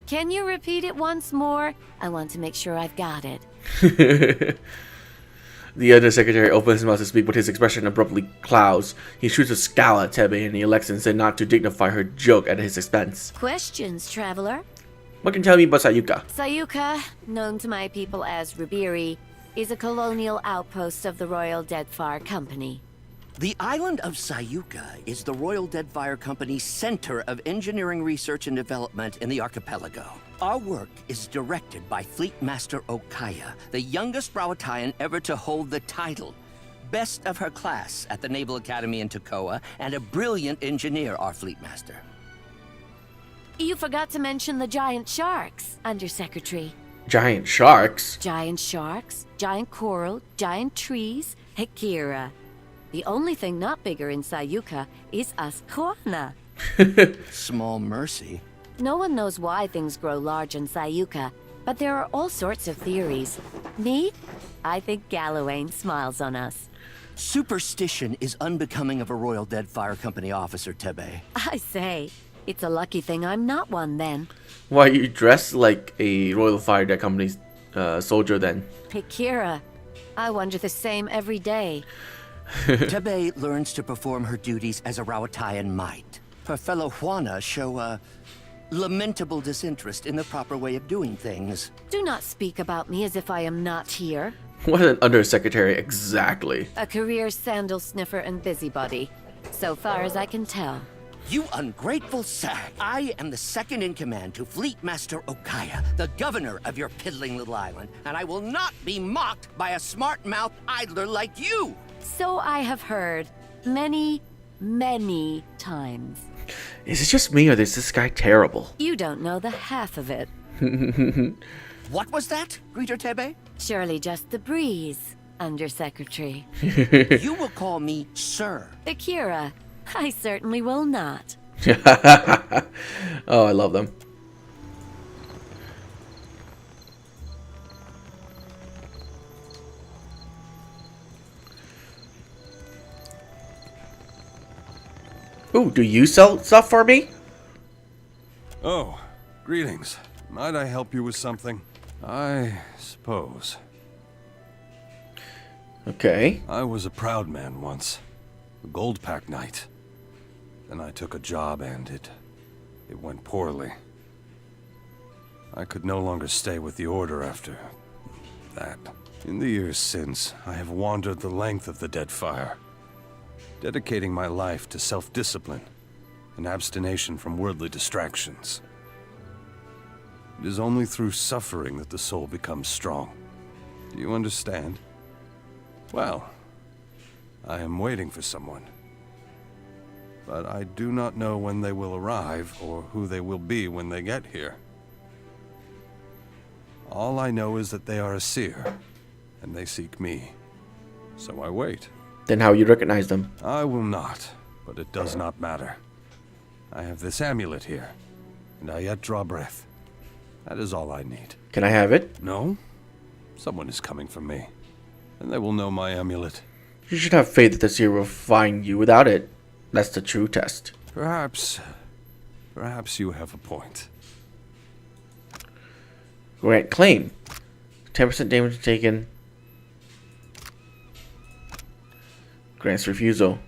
Can you repeat it once more? I want to make sure I've got it. The undersecretary opens his mouth to speak, but his expression abruptly clouds. He shoots a scowl at Tebe, and he elects instead not to dignify her joke at his expense. Questions, traveler? What can you tell me about Sayuka? Sayuka, known to my people as Ribiri, is a colonial outpost of the Royal Deadfire Company. The island of Sayuka is the Royal Deadfire Company's center of engineering research and development in the archipelago. Our work is directed by Fleet Master Okaya, the youngest Rawatayan ever to hold the title. Best of her class at the Naval Academy in Tokoa, and a brilliant engineer, our Fleet Master. You forgot to mention the giant sharks, Undersecretary. Giant sharks? Giant sharks, giant coral, giant trees, Hekira. The only thing not bigger in Sayuka is Asquana. Small mercy. No one knows why things grow large in Sayuka, but there are all sorts of theories. Me? I think Gallowayne smiles on us. Superstition is unbecoming of a Royal Deadfire Company officer, Tebe. I say, it's a lucky thing I'm not one then. Why, you dress like a Royal Fire Dead Company's soldier then? Hekira. I wonder the same every day. Tebe learns to perform her duties as a Rawatayan might. Her fellow Juana show a lamentable disinterest in the proper way of doing things. Do not speak about me as if I am not here. What an undersecretary exactly. A career sandal sniffer and busybody, so far as I can tell. You ungrateful sag! I am the second in command to Fleet Master Okaya, the governor of your piddling little island, and I will not be mocked by a smart-mouthed idler like you! So I have heard many, many times. Is it just me, or is this guy terrible? You don't know the half of it. What was that, Greeter Tebe? Surely just the breeze, Undersecretary. You will call me Sir. Akira, I certainly will not. Oh, I love them. Ooh, do you sell stuff for me? Oh, greetings. Might I help you with something? I suppose. Okay. I was a proud man once. A gold pack knight. Then I took a job and it went poorly. I could no longer stay with the Order after that. In the years since, I have wandered the length of the Deadfire, dedicating my life to self-discipline and abstination from worldly distractions. It is only through suffering that the soul becomes strong. Do you understand? Well, I am waiting for someone. But I do not know when they will arrive or who they will be when they get here. All I know is that they are a seer, and they seek me. So I wait. Then how you recognize them? I will not, but it does not matter. I have this amulet here, and I yet draw breath. That is all I need. Can I have it? No? Someone is coming for me, and they will know my amulet. You should have faith that the seer will find you without it. That's the true test. Perhaps you have a point. Grant claim. 10% damage taken. Grants refusal.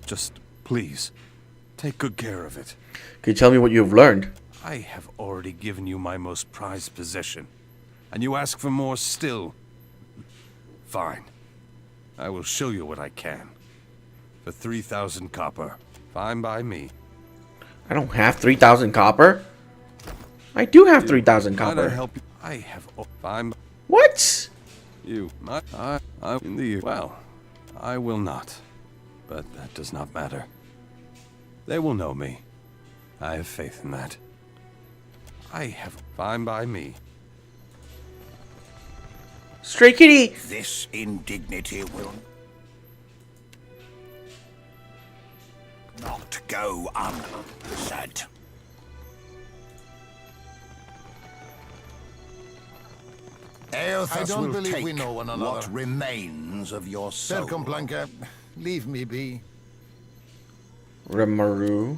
Just, please, take good care of it. Can you tell me what you have learned? I have already given you my most prized possession, and you ask for more still. Fine. I will show you what I can. For 3,000 copper. Fine by me. I don't have 3,000 copper. I do have 3,000 Might I copper. help you? I have. Fine. What? You. I. In the. Well, I will not. But that does not matter. They will know me. I have faith in that. I have. Fine by me. Stray kitty. This indignity will not go unsaid. I don't will believe take we know one another. what remains of your soul. Sercomplanca, leave me be. Remaru.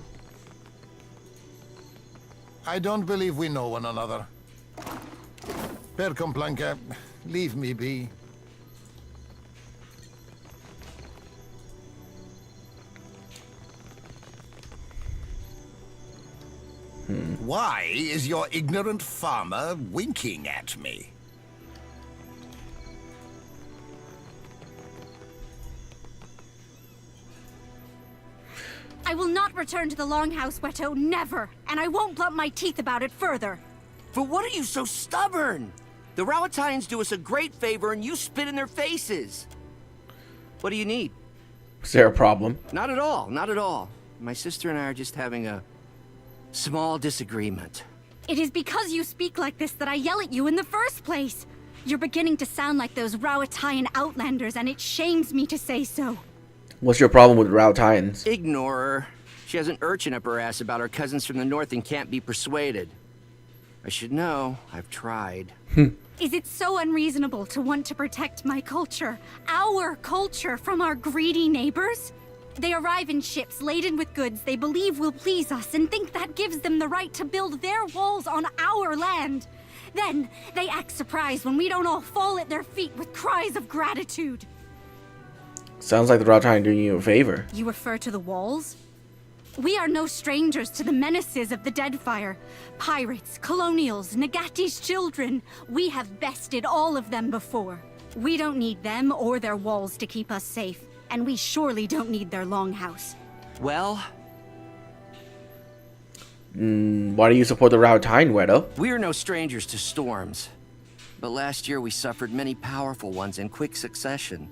I don't believe we know one another. Per Complanca, leave me be. Why is your ignorant farmer winking at me? I will not return to the Longhouse, Weto, never! And I won't blunt my teeth about it further! But what are you so stubborn? The Rawatayans do us a great favor and you spit in their faces. What do you need? Is there a problem? Not at all, not at all. My sister and I are just having a small disagreement. It is because you speak like this that I yell at you in the first place! You're beginning to sound like those Rawatayan outlanders, and it shames me to say so. What's your problem with Rawatayans? Ignore her. She has an urchin up her ass about our cousins from the north and can't be persuaded. I should know. I've tried. Is it so unreasonable to want to protect my culture, our culture, from our greedy neighbors? They arrive in ships laden with goods they believe will please us and think that gives them the right to build their walls on our land. Then, they act surprised when we don't all fall at their feet with cries of gratitude. Sounds like the Rawatayan doing you a favor. You refer to the walls? We are no strangers to the menaces of the Deadfire. Pirates, colonials, Nagati's children. We have bested all of them before. We don't need them or their walls to keep us safe. And we surely don't need their longhouse. Well, Why do you support the Rawatayan, Weto? we are no strangers to storms. But last year we suffered many powerful ones in quick succession.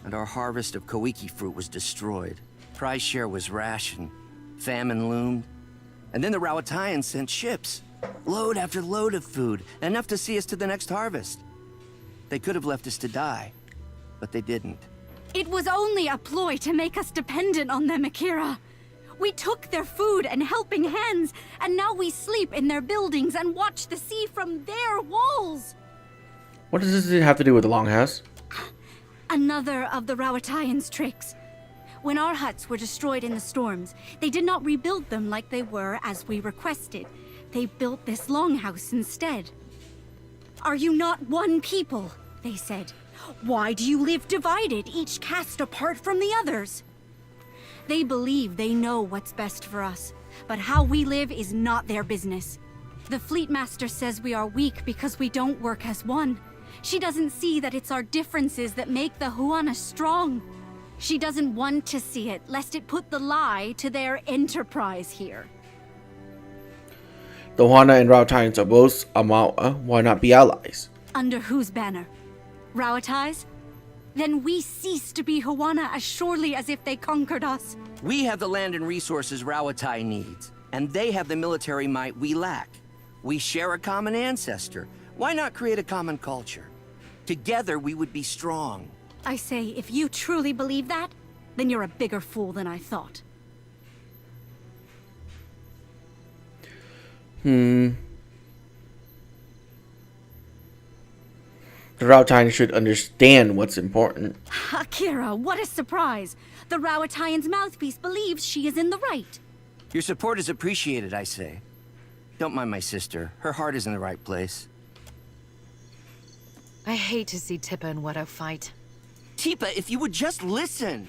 And our harvest of Koiki fruit was destroyed. Prize share was rationed. Famine loomed. And then the Rawatayans sent ships. Load after load of food. Enough to see us to the next harvest. They could have left us to die. But they didn't. It was only a ploy to make us dependent on them, Akira. We took their food and helping hands, and now we sleep in their buildings and watch the sea from their walls. What does this have to do with the Longhouse? Another of the Rawatayan's tricks. When our huts were destroyed in the storms, they did not rebuild them like they were as we requested. They built this longhouse instead. Are you not one people? They said. Why do you live divided, each caste apart from the others? They believe they know what's best for us, but how we live is not their business. The Fleet Master says we are weak because we don't work as one. She doesn't see that it's our differences that make the Huana strong. She doesn't want to see it, lest it put the lie to their enterprise here. The Huana and Rawatayans are both Amawa. Why not be allies? Under whose banner? Rawatai's? Then we cease to be Huana as surely as if they conquered us. We have the land and resources Rawatai needs, and they have the military might we lack. We share a common ancestor. Why not create a common culture? Together we would be strong. I say, if you truly believe that, then you're a bigger fool than I thought. The Rawatayan should understand what's important. Akira, what a surprise! The Rawatayan's mouthpiece believes she is in the right. Your support is appreciated, I say. Don't mind my sister. Her heart is in the right place. I hate to see Tippa and Weto fight. Tipa, if you would just listen!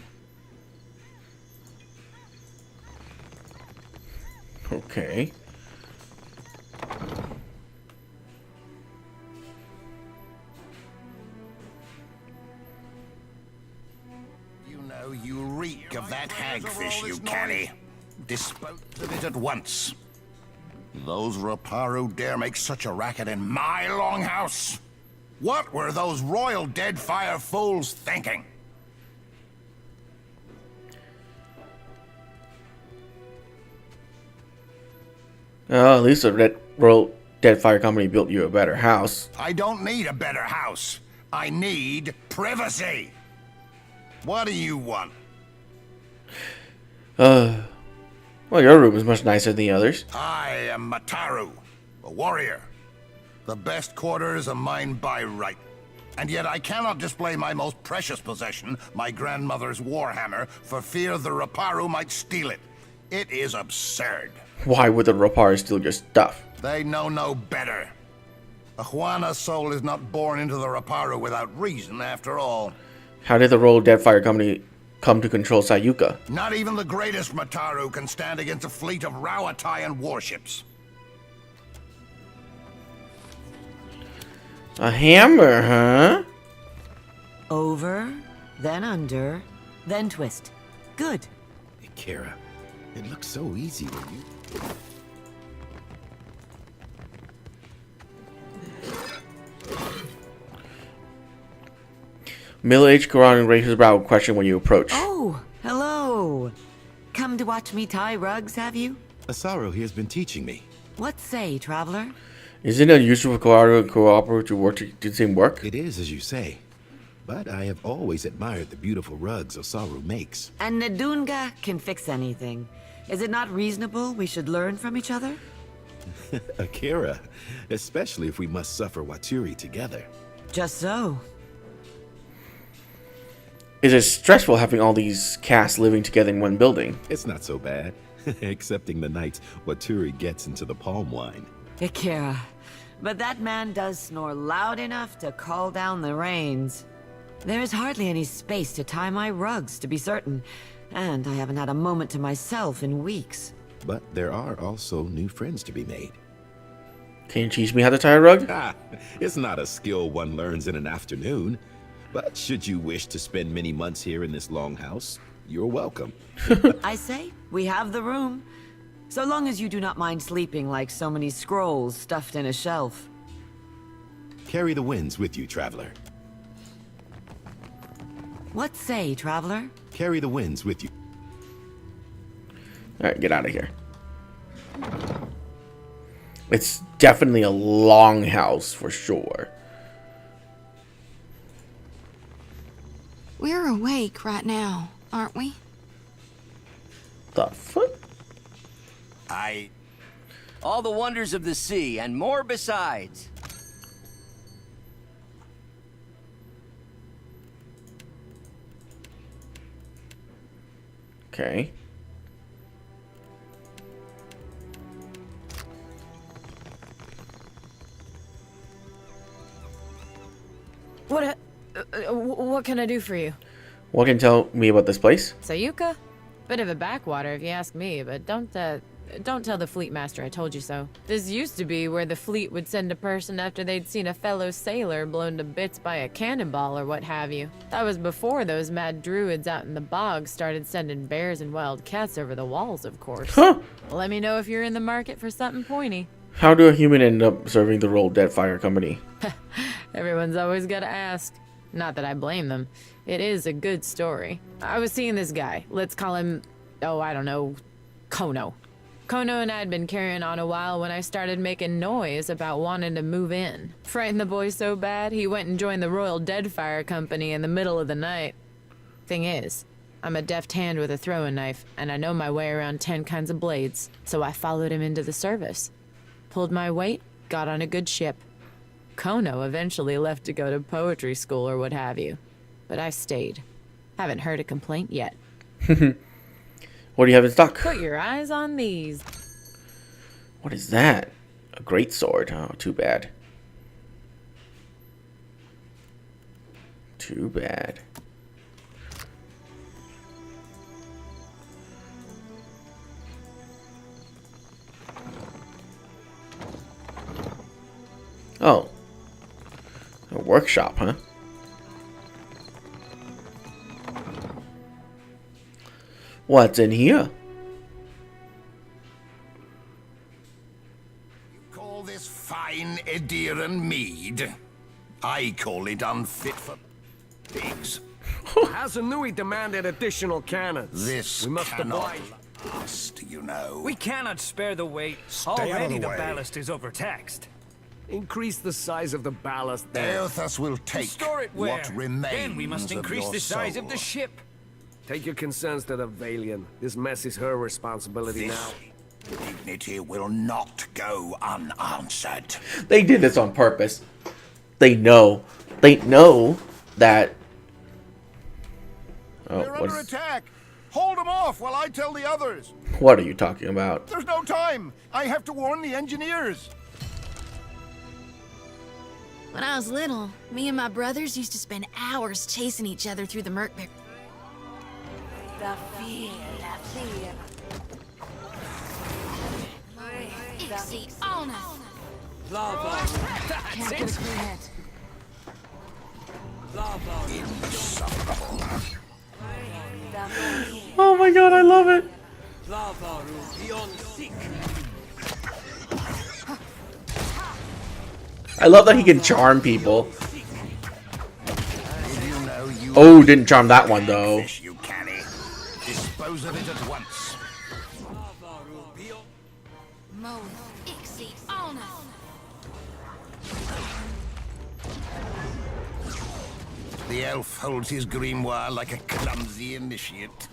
Okay. You know you reek of that hagfish you carry. Dispose of it at once. Those Raparu dare make such a racket in my longhouse? What were those royal Deadfire fools thinking? At least the Royal Deadfire Company built you a better house. I don't need a better house. I need privacy. What do you want? Well, your room is much nicer than the others. I am Mataru, a warrior. The best quarters are mine by right. And yet I cannot display my most precious possession, my grandmother's warhammer, for fear the Raparu might steal it. It is absurd. Why would the Rapari steal your stuff? They know no better. A Juana soul is not born into the Raparu without reason, after all. How did the Royal Deadfire Company come to control Sayuka? Not even the greatest Mataru can stand against a fleet of Rawatayan warships. A hammer, huh? Over, then under, then twist. Good. Hey, Kara, it looks so easy when you... Middle-aged Quran raised his brow with question when you approach. Oh, hello. Come to watch me tie rugs, have you? Asaro here has been teaching me. What say, traveler? Isn't it unusual for Quran and Cooperate to work to do the same work? It is, as you say. But I have always admired the beautiful rugs Osaru makes. And Nadunga can fix anything. Is it not reasonable we should learn from each other? Akira, especially if we must suffer Waturi together. Just so. Is it stressful having all these casts living together in one building? It's not so bad, excepting the nights Waturi gets into the palm wine. Akira, but that man does snore loud enough to call down the rains. There is hardly any space to tie my rugs, to be certain, and I haven't had a moment to myself in weeks. But there are also new friends to be made. Can you teach me how to tie a rug? It's not a skill one learns in an afternoon. But should you wish to spend many months here in this longhouse, you're welcome. I say, we have the room. So long as you do not mind sleeping like so many scrolls stuffed in a shelf. Carry the winds with you, traveler. What say, traveler? Carry the winds with you. Alright, get out of here. It's definitely a long house for sure. We're awake right now, aren't we? The fuck? All the wonders of the sea, and more besides. Okay. What can I do for you? What can you tell me about this place? Sayuka? Bit of a backwater if you ask me, but don't tell the fleet master I told you so. This used to be where the fleet would send a person after they'd seen a fellow sailor blown to bits by a cannonball or what have you. That was before those mad druids out in the bog started sending bears and wild cats over the walls, of course. Huh? Let me know if you're in the market for something pointy. How do a human end up serving the Royal Deadfire Company? Everyone's always gotta ask. Not that I blame them. It is a good story. I was seeing this guy. Let's call him, oh, I don't know, Kono. Kono and I had been carrying on a while when I started making noise about wanting to move in. Frightened the boy so bad, he went and joined the Royal Deadfire Company in the middle of the night. Thing is, I'm a deft hand with a throwing knife, and I know my way around 10 kinds of blades, so I followed him into the service. Pulled my weight, got on a good ship. Kono eventually left to go to poetry school or what have you. But I stayed. Haven't heard a complaint yet. What do you have in stock? Put your eyes on these. What is that? A great sword. Oh, too bad. Too bad. Oh. A workshop, huh? What's in here? Call this fine Ediran mead? I call it unfit for pigs. Hasanui demanded additional cannons. This we must cannot oblige. last, you know. We cannot spare the weight. Stay out of Already the the way. ballast is overtaxed. Increase the size of the ballast then. Eothas will take Store it where? what remains Then we must of increase your the size of soul. the ship. Take your concerns to the Valian. This mess is her responsibility now. This dignity will not go unanswered. They did this on purpose. They know. They know that... Oh, We're under attack. Hold them off while I tell the others. What are you talking about? There's no time. I have to warn the engineers. When I was little, me and my brothers used to spend hours chasing each other through the Merkbear. Oh my god, I love it. I love that he can charm people. Oh, didn't charm that one though. You canny. Dispose of it at once. The elf holds his grimoire like a clumsy initiate.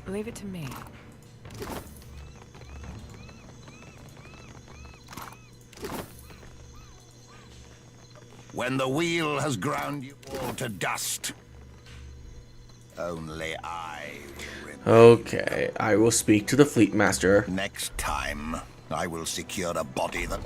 Leave it to me. When the wheel has ground you all to dust, only I will remain. Okay, I will speak to the Fleet Master. Next time, I will secure a body that...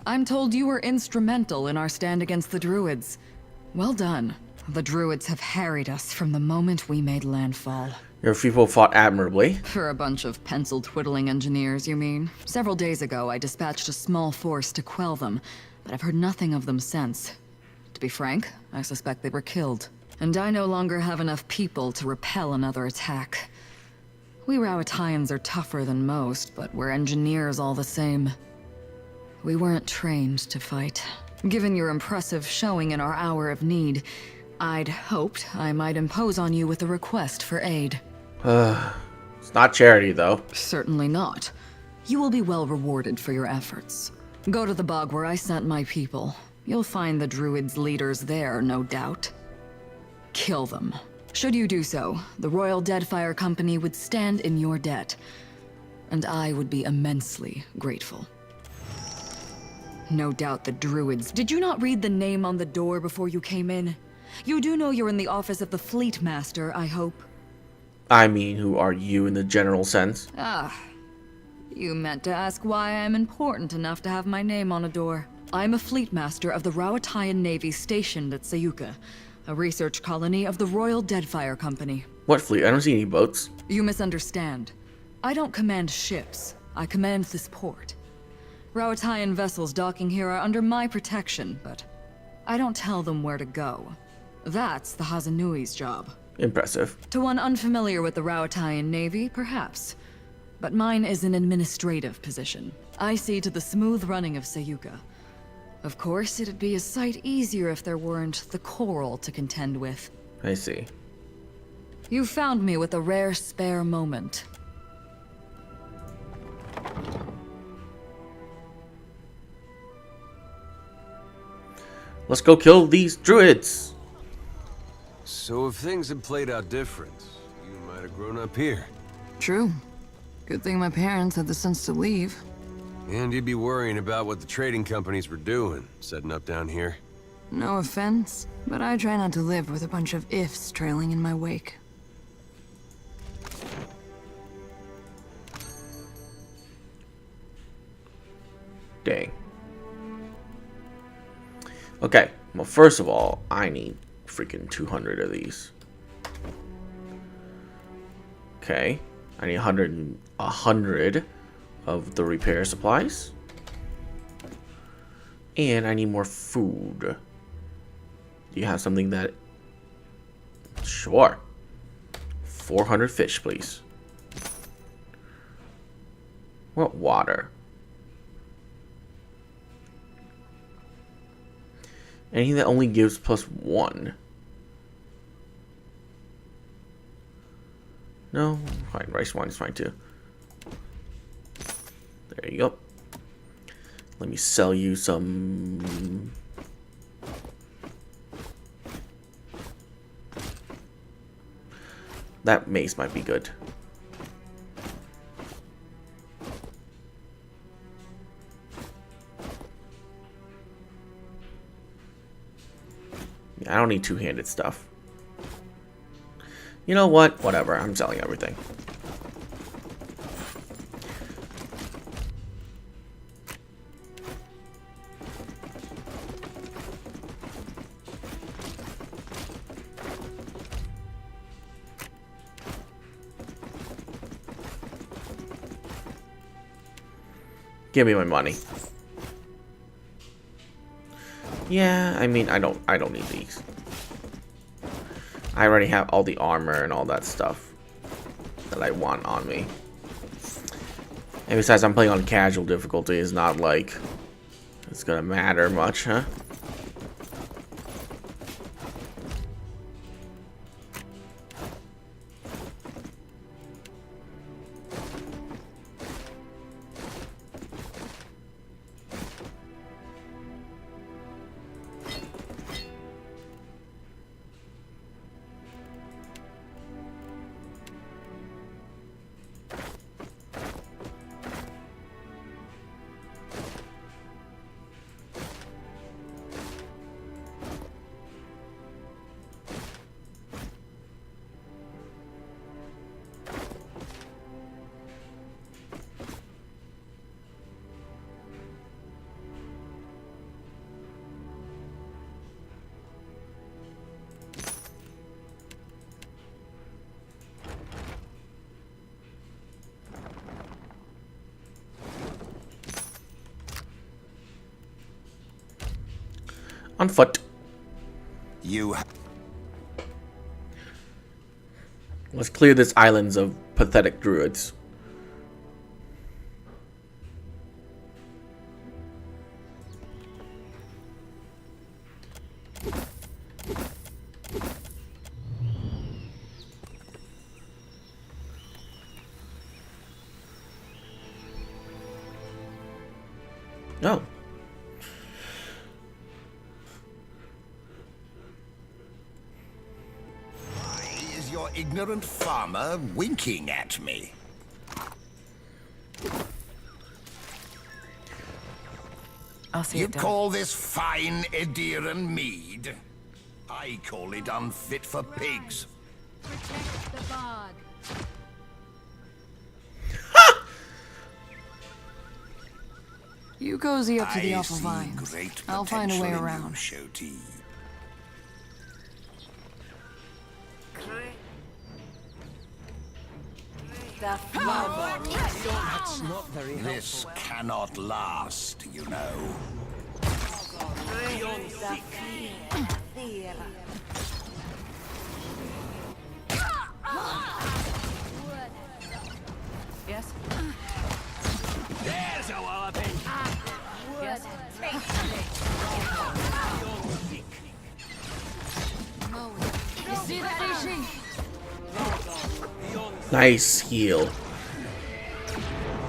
I'm told you were instrumental in our stand against the Druids. Well done. The Druids have harried us from the moment we made landfall. Your people fought admirably. For a bunch of pencil-twiddling engineers, you mean? Several days ago, I dispatched a small force to quell them, but I've heard nothing of them since. To be frank, I suspect they were killed. And I no longer have enough people to repel another attack. We Rowattians are tougher than most, but we're engineers all the same. We weren't trained to fight. Given your impressive showing in our hour of need, I'd hoped I might impose on you with a request for aid. It's not charity, though. Certainly not. You will be well rewarded for your efforts. Go to the bog where I sent my people. You'll find the Druids' leaders there, no doubt. Kill them. Should you do so, the Royal Deadfire Company would stand in your debt. And I would be immensely grateful. No doubt the Druids. Did you not read the name on the door before you came in? You do know you're in the office of the Fleet Master, I hope. I mean, who are you in the general sense? Ah. You meant to ask why I'm important enough to have my name on a door. I'm a Fleet Master of the Rowattian Navy stationed at Sayuka, a research colony of the Royal Deadfire Company. What fleet? I don't see any boats. You misunderstand. I don't command ships. I command this port. Rowattian vessels docking here are under my protection, but I don't tell them where to go. That's the Hazanui's job. Impressive. To one unfamiliar with the Rowattian Navy, perhaps. But mine is an administrative position. I see to the smooth running of Sayuka. Of course, it'd be a sight easier if there weren't the coral to contend with. I see. You found me with a rare spare moment. Let's go kill these druids. So if things had played out different, you might have grown up here. True. Good thing my parents had the sense to leave. And you'd be worrying about what the trading companies were doing, setting up down here. No offense, but I try not to live with a bunch of ifs trailing in my wake. Dang. Okay, well, first of all, I need freaking 200 of these. Okay, I need 100 of the repair supplies. And I need more food. Do you have something that... Sure. 400 fish, please. What water? Anything that only gives +1. No? Fine, rice wine is fine too. There you go. Let me sell you some. That mace might be good. Yeah, I don't need two-handed stuff. You know what? Whatever. I'm selling everything. Give me my money. Yeah, I mean, I don't need these. I already have all the armor and all that stuff that I want on me. And besides, I'm playing on casual difficulty. It's not like it's gonna matter much, huh? On foot. Let's clear this islands of pathetic druids. No. Ignorant farmer winking at me. I'll see You call this fine Ediran mead? I call it unfit for pigs. Protect the bog. You cozy up to the awful vines. I'll find a way around. That's not very helpful. This cannot last, you know. Yes? There's a walloping! Yes? You see that, Ishi? Nice heal.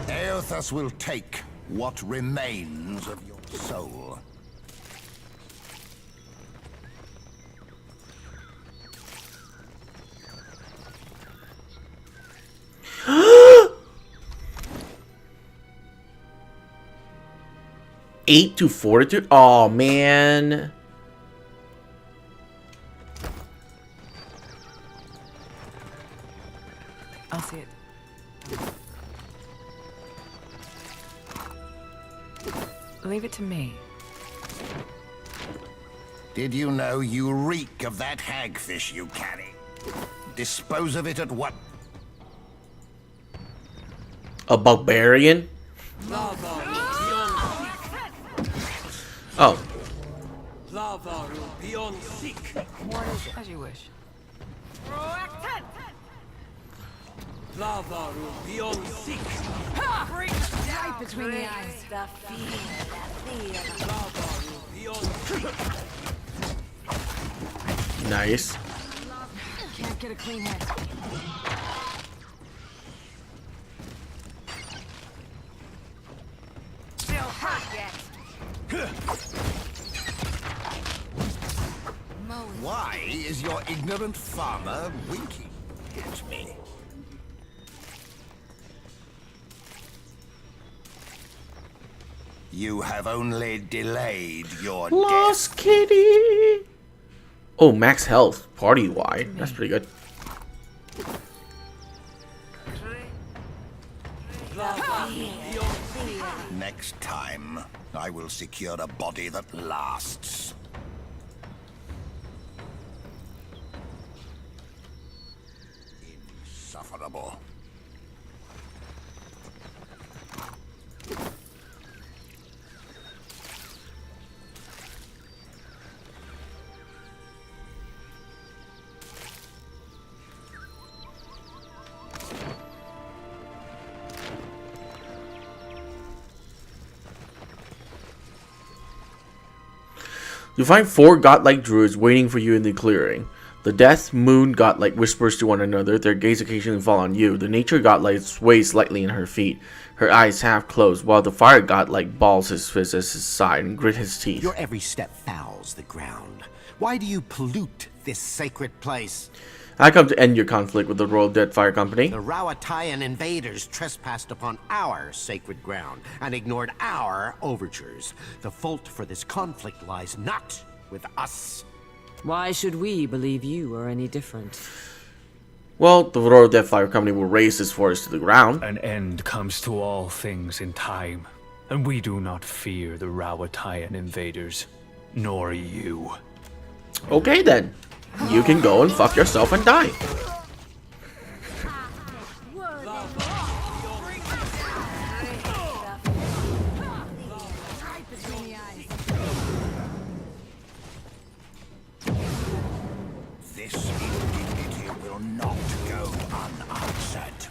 Eothas will take what remains of your soul. Eight to fortitude? Oh man. I'll see it. Leave it to me. Did you know you reek of that hagfish you carry? Dispose of it at once. A barbarian? Oh. As you wish. Right between the eyes. Nice. Can't get a clean head. Still hot yet. Why is your ignorant farmer winking at me? You have only delayed your Lost kitty. Oh, max health, party wide. That's pretty good. Next time, I will secure a body that lasts. Insufferable. You find 4 godlike druids waiting for you in the clearing. The death moon godlike whispers to one another, their gaze occasionally fall on you. The nature godlike sways slightly in her feet, her eyes half closed, while the fire godlike balls his fist at his side and grit his teeth. Your every step fouls the ground. Why do you pollute this sacred place? I come to end your conflict with the Royal Deadfire Company. The Rawatayan invaders trespassed upon our sacred ground and ignored our overtures. The fault for this conflict lies not with us. Why should we believe you are any different? Well, the Royal Deadfire Company will raise this forest to the ground. An end comes to all things in time, and we do not fear the Rawatayan invaders, nor you. Okay then. You can go and fuck yourself and die. This indignity will not go unanswered.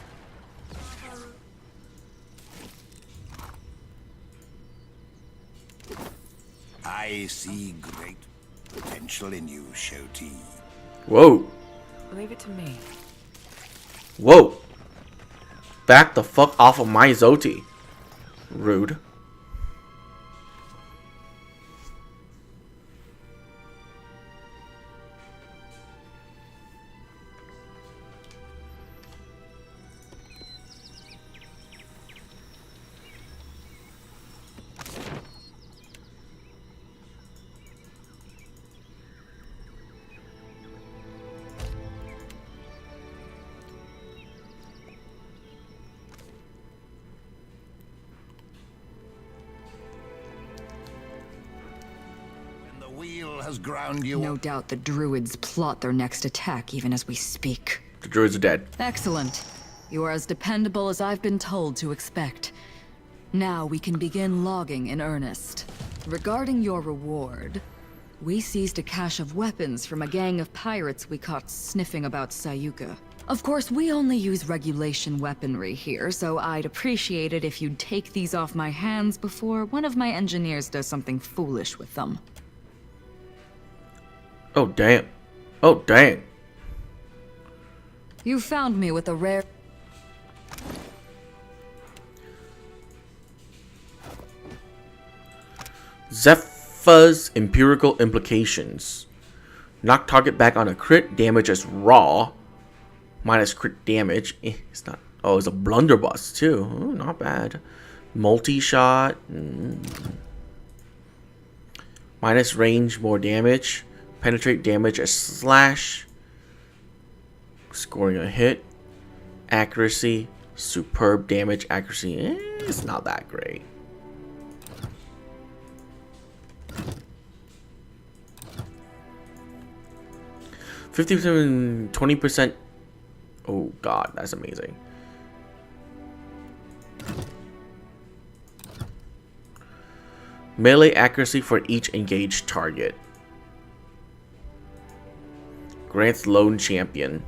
I see great potential in you, Shoti. Whoa. Leave it to me. Whoa. Back the fuck off of my Zoti. Rude. Has ground you. No doubt the druids plot their next attack even as we speak. The druids are dead. Excellent. You are as dependable as I've been told to expect. Now we can begin logging in earnest. Regarding your reward, we seized a cache of weapons from a gang of pirates we caught sniffing about Sayuka. Of course, we only use regulation weaponry here, so I'd appreciate it if you'd take these off my hands before one of my engineers does something foolish with them. Oh, damn. Oh, dang. You found me with a rare... Zepha's empirical implications. Knock target back on a crit damage as raw. Minus crit damage. It's not... Oh, it's a blunderbuss, too. Ooh, not bad. Multi-shot. Minus range, more damage. Penetrate damage as slash. Scoring a hit. Accuracy. Superb damage. Accuracy. It's not that great. $50%, 20%. Oh god, that's amazing. Melee accuracy for each engaged target. Grants lone champion.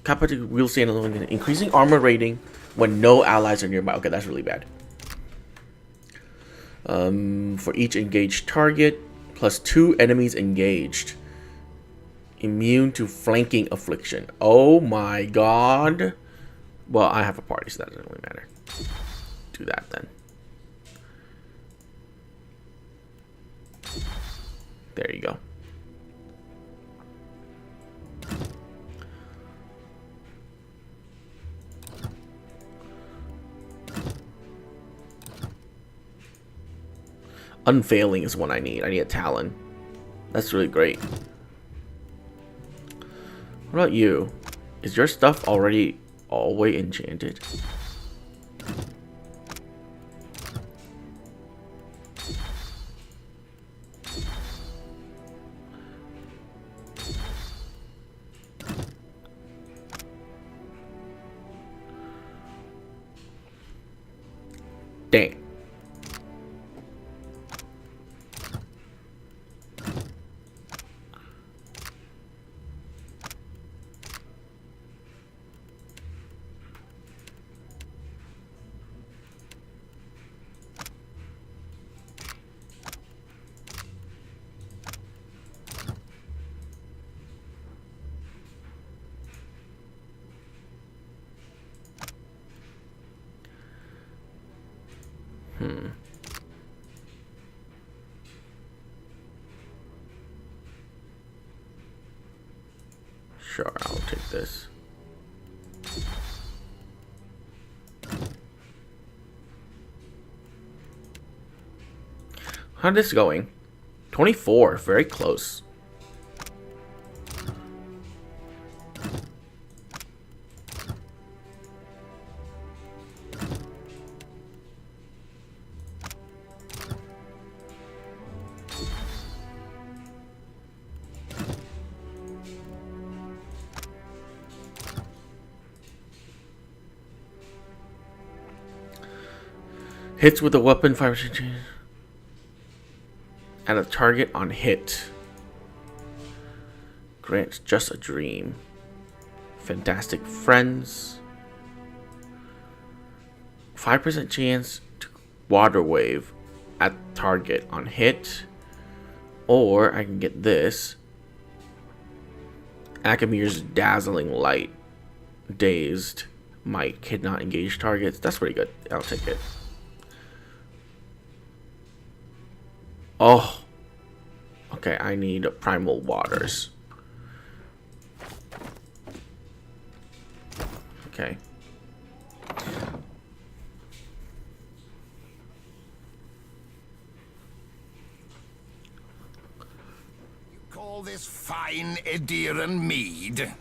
Capacity wheel stand alone, increasing armor rating when no allies are nearby. Okay, that's really bad. For each engaged target, plus 2 enemies engaged. Immune to flanking affliction. Oh my god. Well, I have a party, so that doesn't really matter. Do that then. There you go. Unfailing is one I need. I need a Talon. That's really great. What about you? Is your stuff already all the way enchanted? Dang. Sure, I'll take this. How's this going? 24, very close. Hits with a weapon 5% and a target on hit. Grants just a dream. Fantastic friends. 5% chance to water wave at target on hit. Or I can get this. Akamir's dazzling light. Dazed. Might cannot engage targets. That's pretty good. I'll take it. Oh. Okay, I need primal waters. Okay. You call this fine Ediran mead?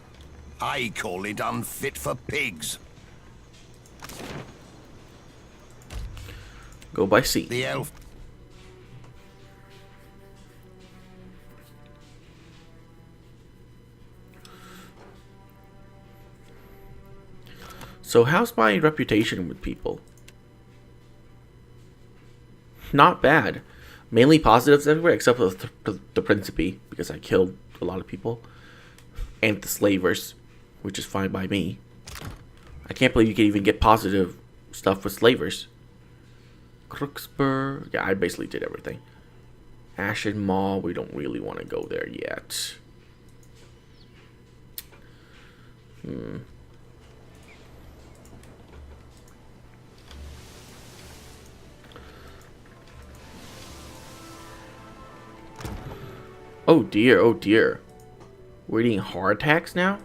I call it unfit for pigs. Go by sea. The elf. So how's my reputation with people? Not bad. Mainly positives everywhere except for the Principe, because I killed a lot of people. And the Slavers, which is fine by me. I can't believe you can even get positive stuff with Slavers. Crooksburg. Yeah, I basically did everything. Ashen Maw, we don't really want to go there yet. Oh dear, oh dear. We're eating heart attacks now?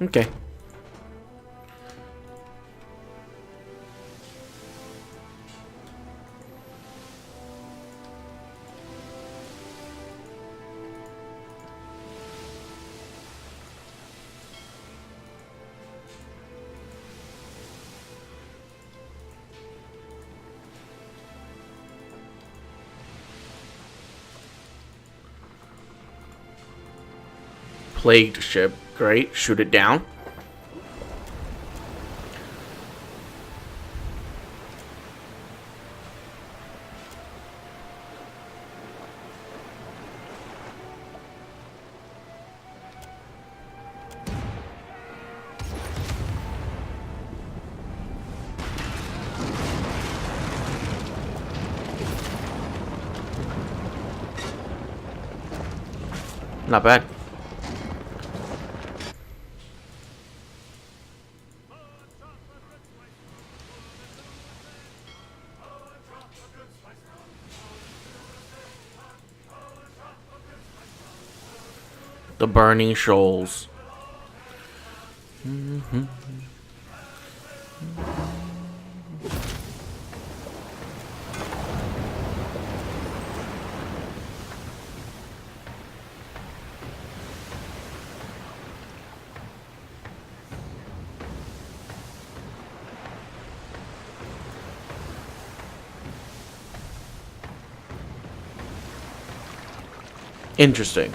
Okay. Plagued ship. Great. Shoot it down. Not bad. The Burning Shoals. Interesting.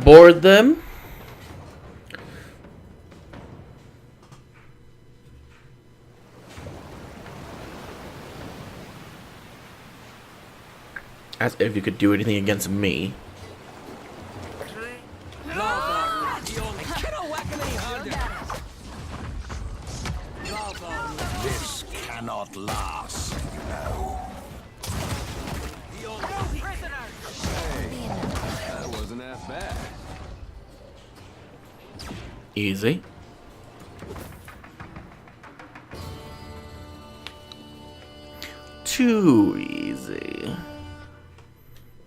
Board them. As if you could do anything against me. This cannot last, you know. That wasn't half bad. Easy. Too easy.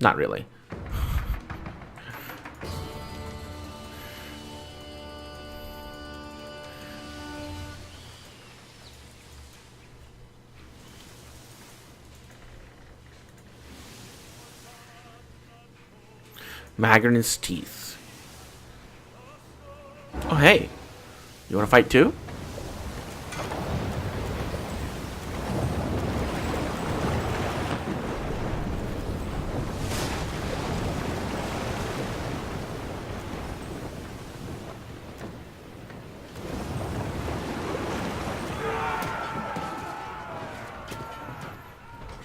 Not really. Magrin's teeth. Oh, hey. You want to fight too?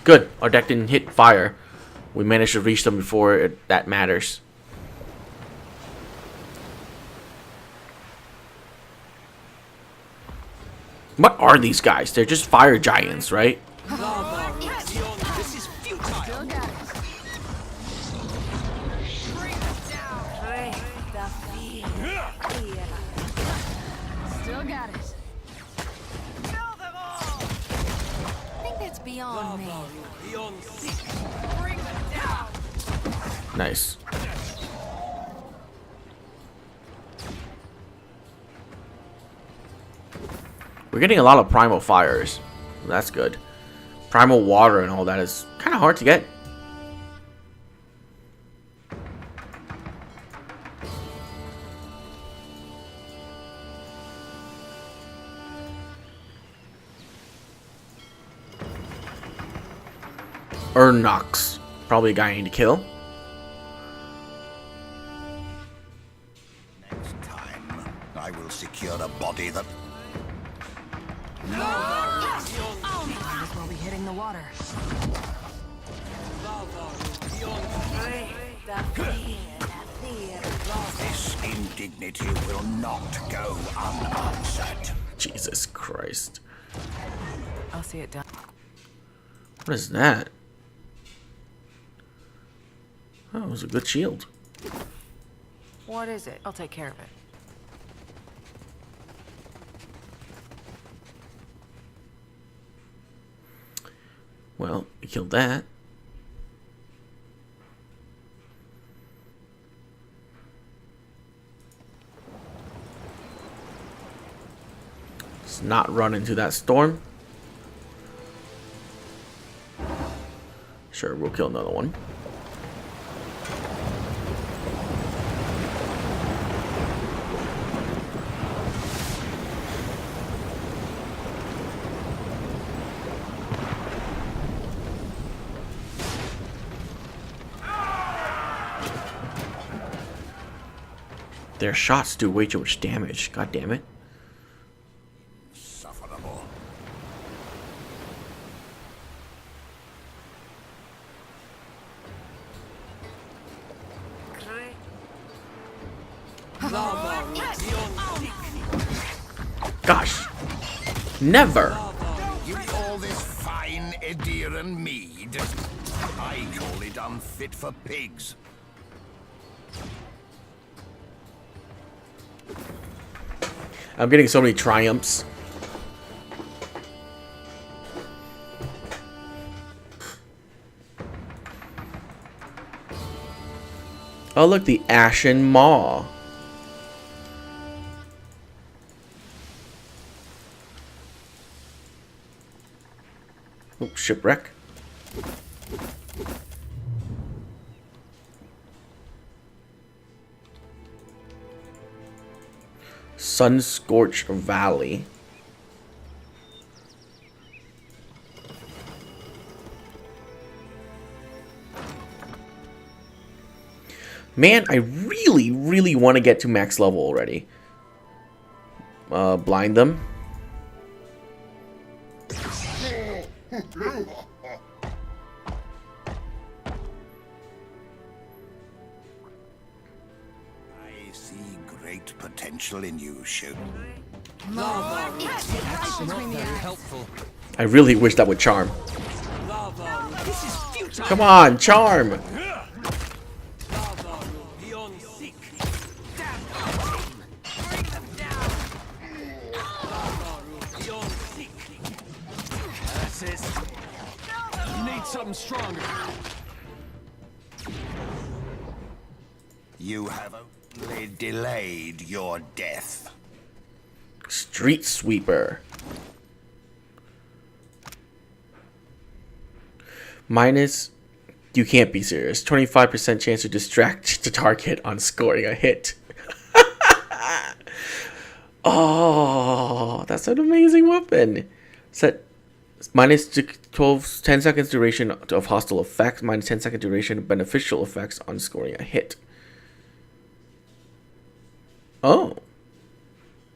Good. Our deck didn't hit fire. We managed to reach them before that matters. What are these guys? They're just fire giants, right? This is futile. Still got it. Kill them all. I think that's beyond me. Bring them down. Nice. We're getting a lot of primal fires. That's good. Primal water and all that is kind of hard to get. Urnox. Probably a guy I need to kill. Next time, I will secure a body that... Might as well be hitting the water. This indignity will not go unanswered. Jesus Christ. I'll see it done. What is that? Oh, it was a good shield. What is it? I'll take care of it. Well, we killed that. Let's not run into that storm. Sure, we'll kill another one. Their shots do way too much damage. God damn it. Gosh. Never. You call this fine Ediran mead? I call it unfit for pigs. I'm getting so many triumphs. Oh, look, the Ashen Maw. Oh, shipwreck. Sun-scorched Valley. Man, I really want to get to max level already. Blind them. I see great potential in you, Shoot. I really wish that would charm. Come on, charm! Something stronger. You have only delayed your death. Street Sweeper. Minus, you can't be serious. 25% chance to distract the target on scoring a hit. Oh, that's an amazing weapon. Set minus 10 seconds duration of hostile effects, minus 10 second duration of beneficial effects on scoring a hit. Oh.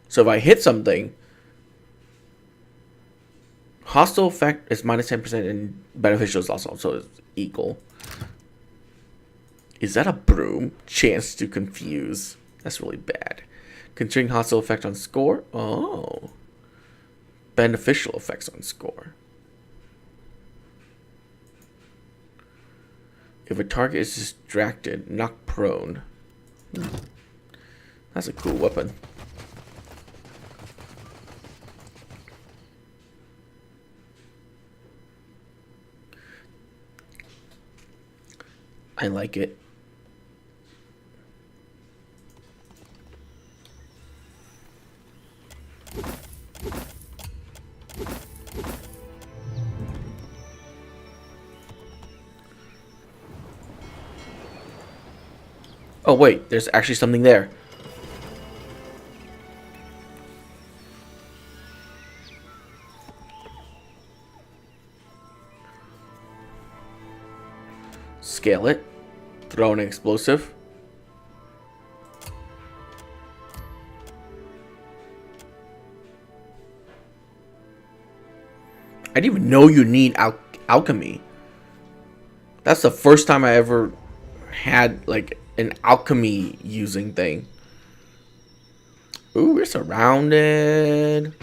So if I hit something, hostile effect is minus 10% and beneficial is also equal. Is that a broom? Chance to confuse. That's really bad. Considering hostile effect on score? Oh. Beneficial effects on score. If a target is distracted, knock prone. That's a cool weapon. I like it. Oh wait, there's actually something there. Scale it. Throw an explosive. I didn't even know you need alchemy. That's the first time I ever had like an alchemy using thing. Ooh, we're surrounded.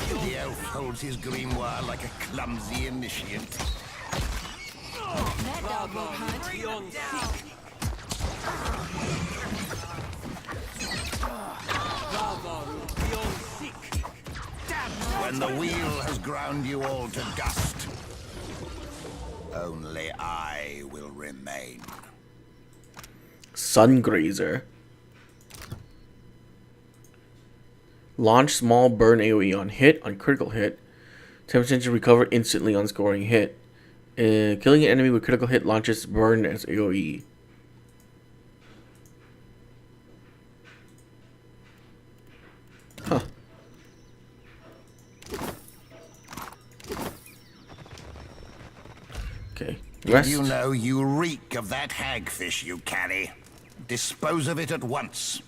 The elf holds his grimoire like a clumsy initiate. When the wheel has ground you all to dust, only I will remain. Sungrazer. Launch small burn AoE on hit, on critical hit. 10% to recover instantly on scoring hit. Killing an enemy with critical hit launches burn as AoE. Huh. Okay, Did you know you reek of that hagfish you carry? Dispose of it at once.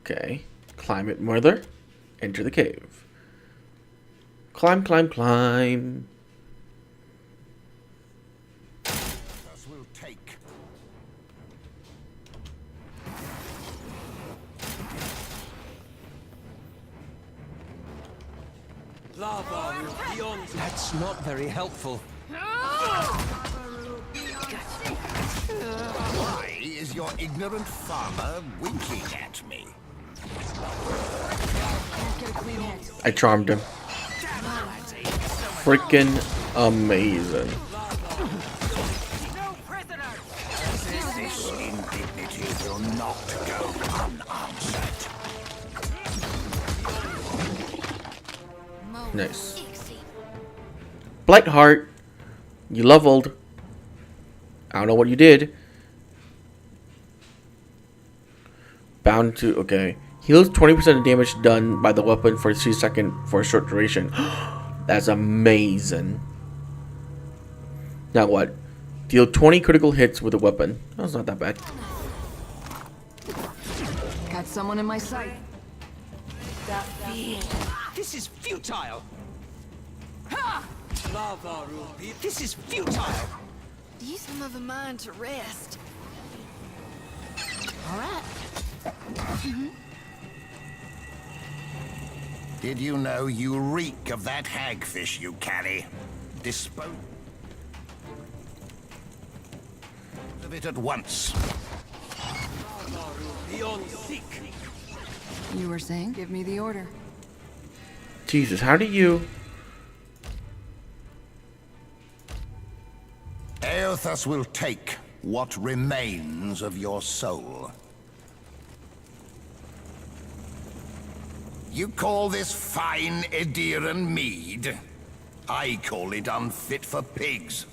Okay. Climb it, mother. Enter the cave. Climb, climb, climb. Us will take. That's not very helpful. Why is your ignorant farmer winking at me? I charmed him. Freaking amazing. This indignity will not go unanswered. Nice. Blightheart, you leveled. I don't know what you did. Bound to, okay. Heals 20% of damage done by the weapon for 3 seconds for a short duration. That's amazing. Now what? Deal 20 critical hits with a weapon. That's not that bad. Got someone in my sight. This is futile. This is futile. Use some of a mind to rest. All right. Did you know you reek of that hagfish you carry? Dispose of it at once. You were saying? Give me the order. Jesus, how do you... Eothas will take what remains of your soul. You call this fine Ediran mead? I call it unfit for pigs.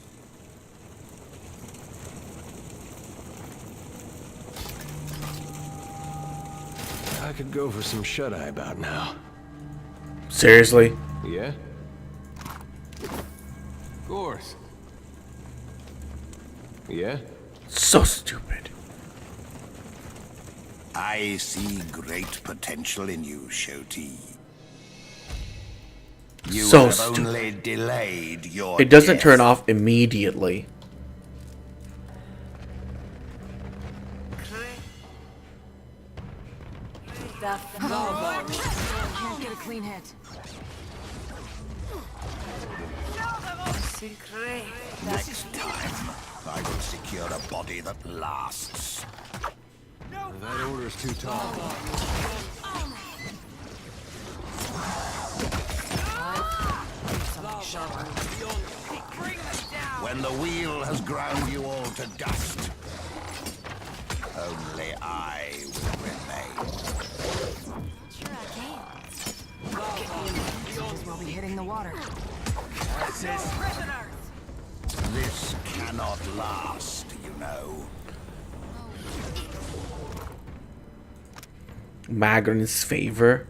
I could go for some shut-eye about now. Seriously? Yeah? Of course. Yeah? So stupid. I see great potential in you, Shoti. You So have stupid. only delayed your It doesn't death. turn off immediately. Can't get a clean hit. Next time, I will secure a body that lasts. That order's too tall. When the wheel has ground you all to dust, only I will remain. Sure I can. We'll be hitting the water. This cannot last, you know. Magrin's favor.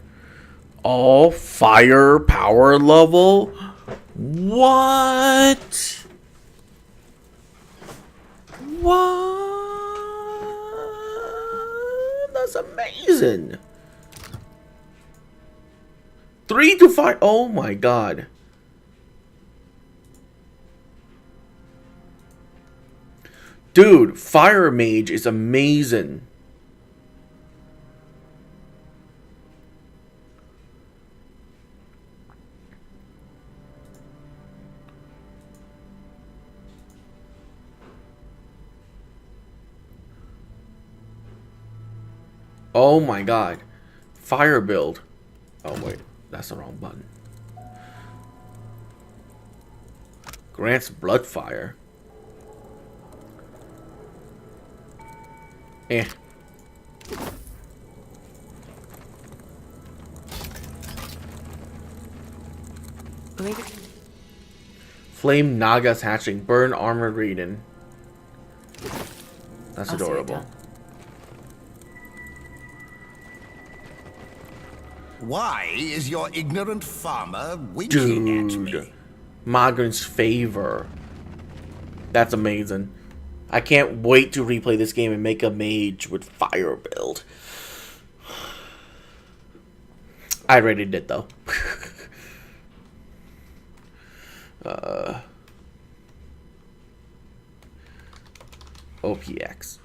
All fire power level? What? What? That's amazing. 3 to 5. Oh my god. Dude, Fire Mage is amazing. Oh my god. Fire build. Oh wait, that's the wrong button. Grants Bloodfire. Eh. Flame Naga's hatching. Burn armored Raiden. That's adorable. Why is your ignorant farmer winking at me? Dude, Mogren's favor. That's amazing. I can't wait to replay this game and make a mage with fire build. I already did though. OPX.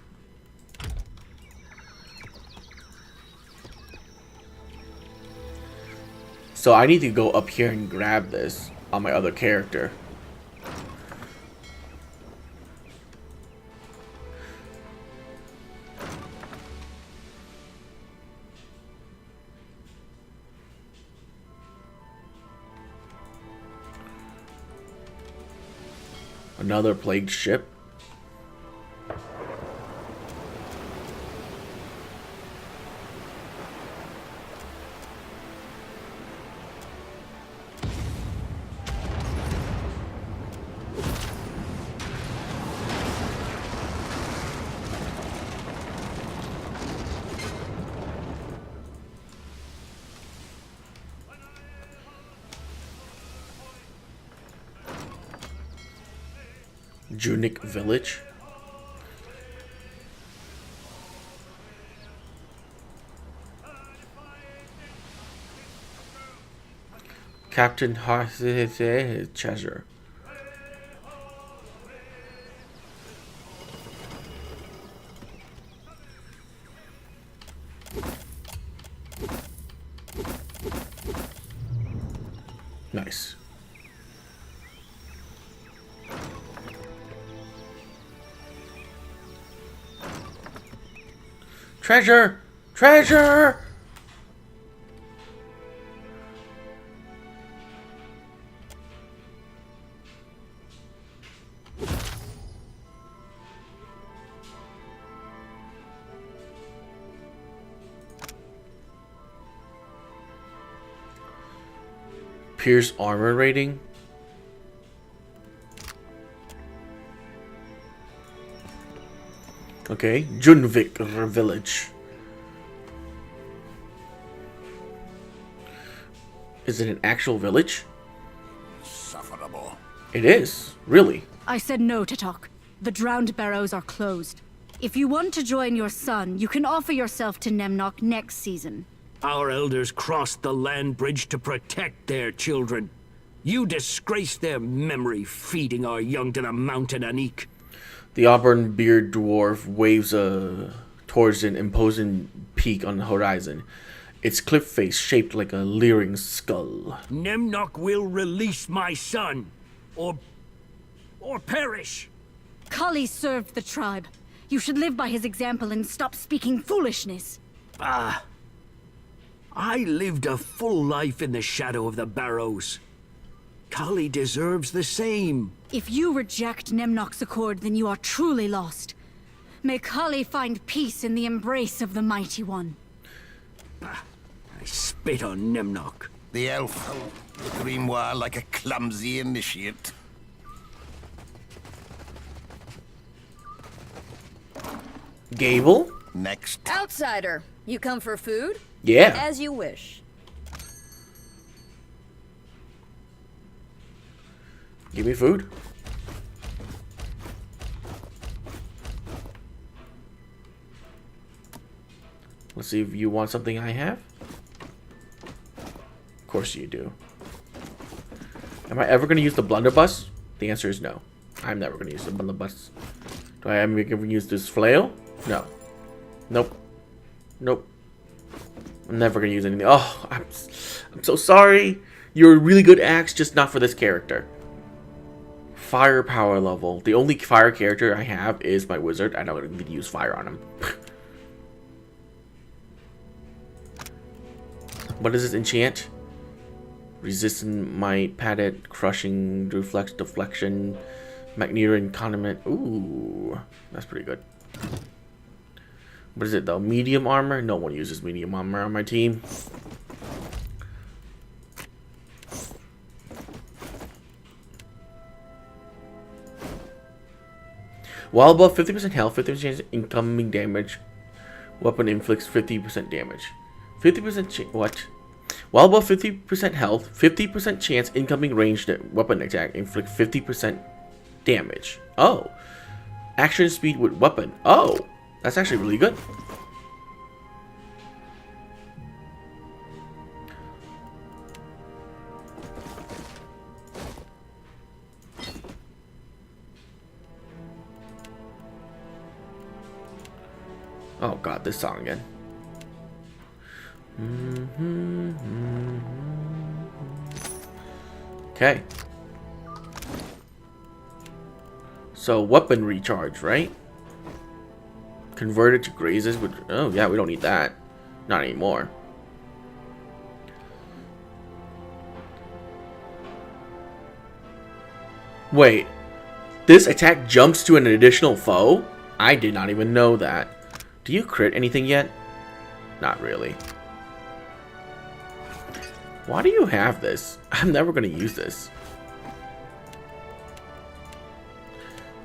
So I need to go up here and grab this on my other character. Another plagued ship. Junik Village. Captain Treasure. Nice. Treasure! Treasure! Pierce armor rating. Okay, Junvik Village. Is it an actual village? Sufferable. It is, really. I said no to talk. The drowned barrows are closed. If you want to join your son, you can offer yourself to Nemnock next season. Our elders crossed the land bridge to protect their children. You disgrace their memory, feeding our young to the mountain Anik. The auburn-bearded dwarf waves towards an imposing peak on the horizon. Its cliff face shaped like a leering skull. Nemnock will release my son, or perish. Kali served the tribe. You should live by his example and stop speaking foolishness. I lived a full life in the shadow of the barrows. Kali deserves the same. If you reject Nemnock's accord, then you are truly lost. May Kali find peace in the embrace of the Mighty One. I spit on Nemnock. The elf, the grimoire like a clumsy initiate. Gable? Next. Outsider, you come for food? Yeah. As you wish. Give me food. Let's see if you want something I have. Of course you do. Am I ever going to use the blunderbuss? The answer is no. I'm never going to use the blunderbuss. Do I ever use this flail? No. Nope. Nope. I'm never going to use anything. Oh, I'm so sorry. You're a really good axe, just not for this character. Firepower level. The only fire character I have is my wizard. I don't need to use fire on him. What is this enchant? Resistant might, padded, crushing, reflex, deflection, magnetic condiment. Ooh, that's pretty good. What is it though? Medium armor? No one uses medium armor on my team. While above 50% health, 50% incoming damage, weapon inflicts 50% damage. 50% what? While above 50% health, 50% chance incoming ranged weapon attack inflict 50% damage. Oh. Action speed with weapon. Oh. That's actually really good. Oh god, this song again. Okay. So weapon recharge, right? Converted to grazes with... Oh yeah, we don't need that. Not anymore. Wait. This attack jumps to an additional foe? I did not even know that. Do you crit anything yet? Not really. Why do you have this? I'm never going to use this.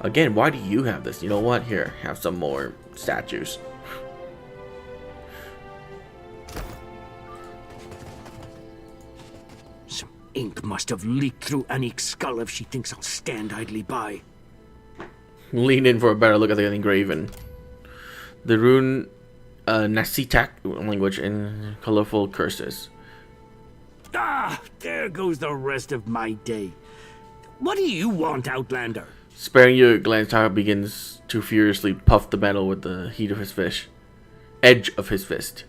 Again, why do you have this? You know what? Here, have some more statues. Some ink must have leaked through Anik's skull if she thinks I'll stand idly by. Lean in for a better look at the engraving. The rune Nasitak language in colorful curses. Ah, there goes the rest of my day. What do you want, Outlander? Sparing you, Glantar begins to furiously puff the metal with the heat of his fist. Edge of his fist.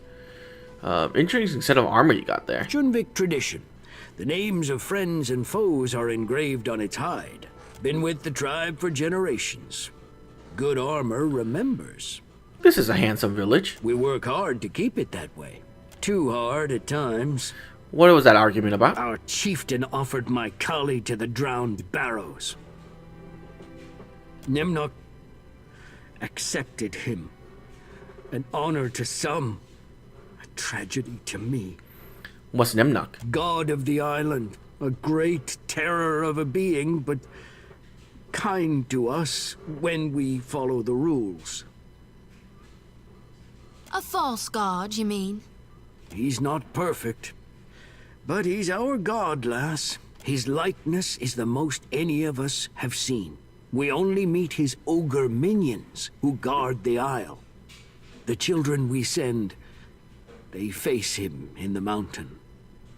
Interesting set of armor you got there. Junvik tradition. The names of friends and foes are engraved on its hide. Been with the tribe for generations. Good armor remembers. This is a handsome village. We work hard to keep it that way. Too hard at times. What was that argument about? Our chieftain offered my colleague to the drowned barrows. Nemnok accepted him. An honor to some, a tragedy to me. What's Nemnok? God of the island, a great terror of a being, but kind to us when we follow the rules. A false god, you mean? He's not perfect, but he's our god, lass. His likeness is the most any of us have seen. We only meet his ogre minions who guard the isle. The children we send, they face him in the mountain.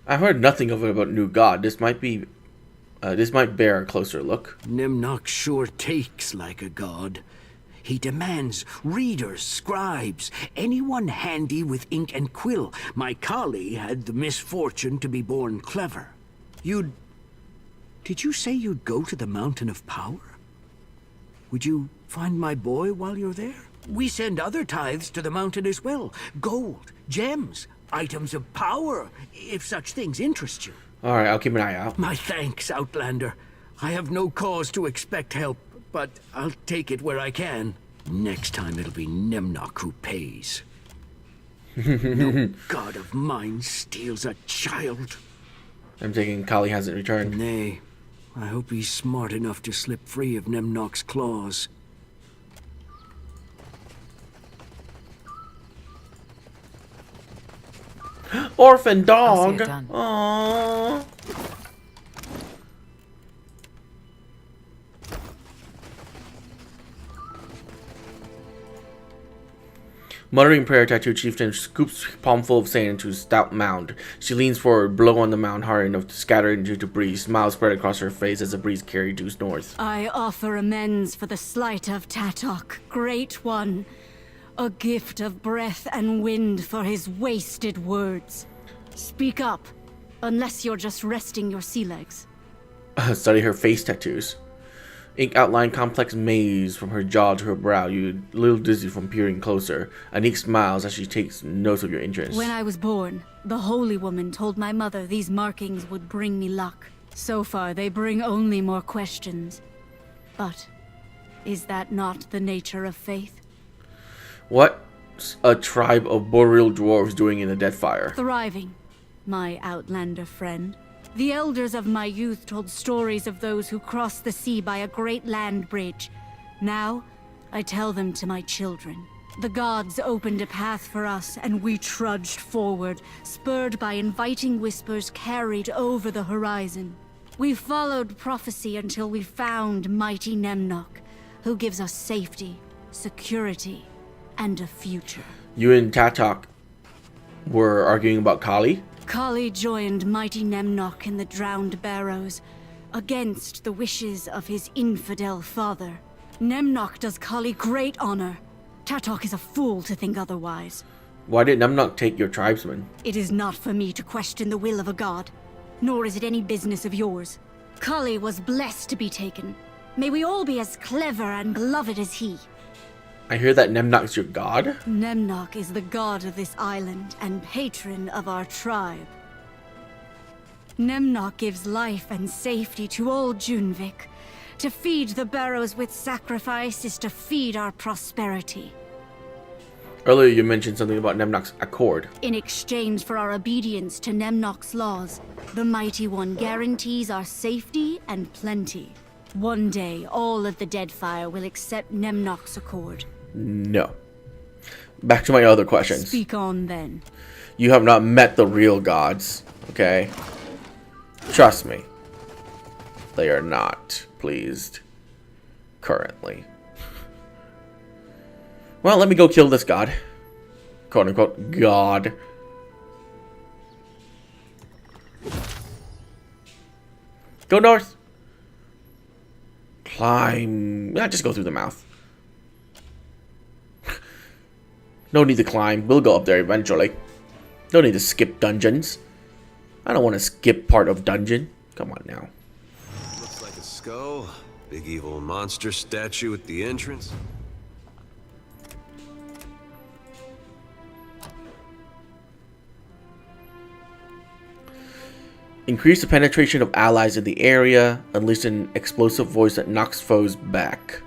I heard nothing of it about new god. This might bear a closer look. Nemnok sure takes like a god. He demands readers, scribes, anyone handy with ink and quill. My colleague had the misfortune to be born clever. Did you say you'd go to the Mountain of Power? Would you find my boy while you're there? We send other tithes to the mountain as well. Gold, gems, items of power, if such things interest you. Alright, I'll keep an eye out. My thanks, Outlander. I have no cause to expect help, but I'll take it where I can. Next time it'll be Nemnok who pays. No god of mine steals a child. I'm taking Kali hasn't returned. Nay. I hope he's smart enough to slip free of Nemnok's claws. Orphan dog. Aww. Muttering prayer, Tattoo Chieftain scoops palmful of sand into a stout mound. She leans forward, blow on the mound hard enough to scatter it into debris. Smile spread across her face as the breeze carried due north. I offer amends for the slight of Tatok, Great One. A gift of breath and wind for his wasted words. Speak up, unless you're just resting your sea legs. Study her face tattoos. Ink outline complex maze from her jaw to her brow. You a little dizzy from peering closer. Anik smiles as she takes note of your interest. When I was born, the Holy Woman told my mother these markings would bring me luck. So far, they bring only more questions. But is that not the nature of faith? What's a tribe of boreal dwarves doing in the Deadfire? Thriving, my Outlander friend. The elders of my youth told stories of those who crossed the sea by a great land bridge. Now, I tell them to my children. The gods opened a path for us, and we trudged forward, spurred by inviting whispers carried over the horizon. We followed prophecy until we found mighty Nemnoch, who gives us safety, security, and a future. You and Tatok were arguing about Kali? Kali joined mighty Nemnoch in the Drowned Barrows, against the wishes of his infidel father. Nemnoch does Kali great honor. Tatok is a fool to think otherwise. Why did Nemnoch take your tribesmen? It is not for me to question the will of a god, nor is it any business of yours. Kali was blessed to be taken. May we all be as clever and beloved as he. I hear that Nemnoch's your god? Nemnoch is the god of this island and patron of our tribe. Nemnoch gives life and safety to all Junvik. To feed the barrows with sacrifice is to feed our prosperity. Earlier you mentioned something about Nemnoch's accord. In exchange for our obedience to Nemnoch's laws, the Mighty One guarantees our safety and plenty. One day, all of the Deadfire will accept Nemnoch's accord. No. Back to my other questions. Speak on then. You have not met the real gods, okay? Trust me. They are not pleased currently. Well, let me go kill this god. Quote unquote god. Go north. Climb. Yeah, just go through the mouth. No need to climb. We'll go up there eventually. Don't need to skip dungeons. I don't want to skip part of dungeon. Come on now. Looks like a skull. Big evil monster statue at the entrance. Increase the penetration of allies in the area. Unleash an explosive voice that knocks foes back.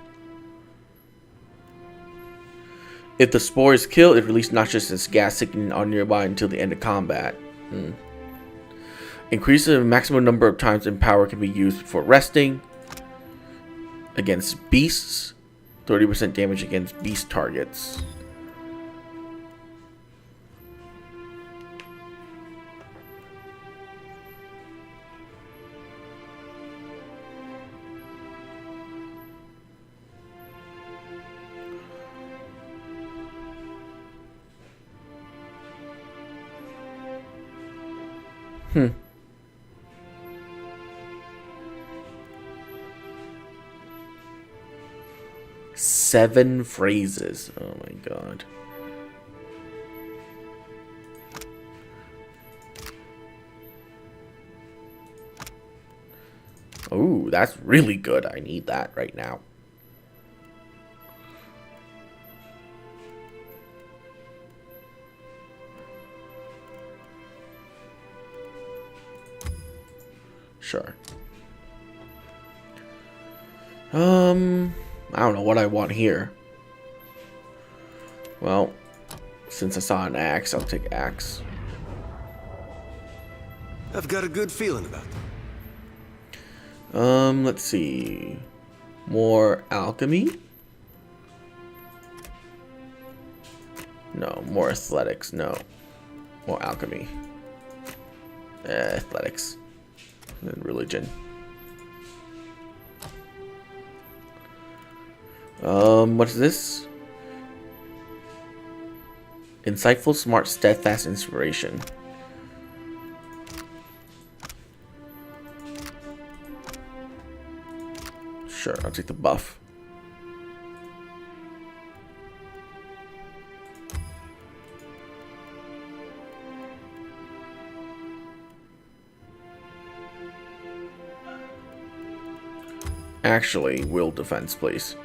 If the spore is killed, it releases noxious gas signaling on nearby until the end of combat. Increase the maximum number of times Empower can be used before resting. Against beasts. 30% damage against beast targets. Hmm. Seven phrases. Oh my god. Oh, that's really good. I need that right now. Sure. I don't know what I want here. Well, since I saw an axe, I'll take axe. I've got a good feeling about them. Let's see. More alchemy? No, more athletics. No. More alchemy. Athletics. And religion. What's this? Insightful, smart, steadfast inspiration. Sure, I'll take the buff. Actually, will defense, please.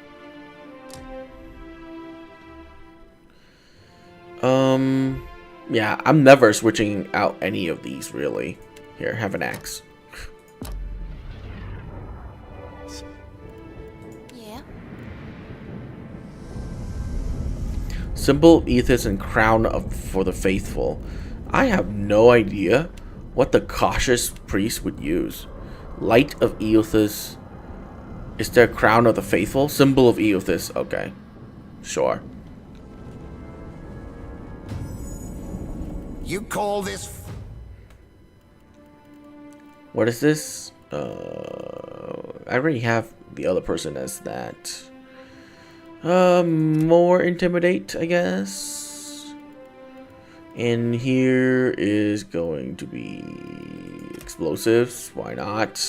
Yeah, I'm never switching out any of these, really. Here, have an axe. Yeah. Symbol of Aethys and Crown for the Faithful. I have no idea what the cautious priest would use. Light of Aethys. Is there a Crown of the Faithful? Symbol of Aethys. Okay. Sure. You call this... What is this? I already have the other person as that. More intimidate, I guess. And here is going to be explosives. Why not?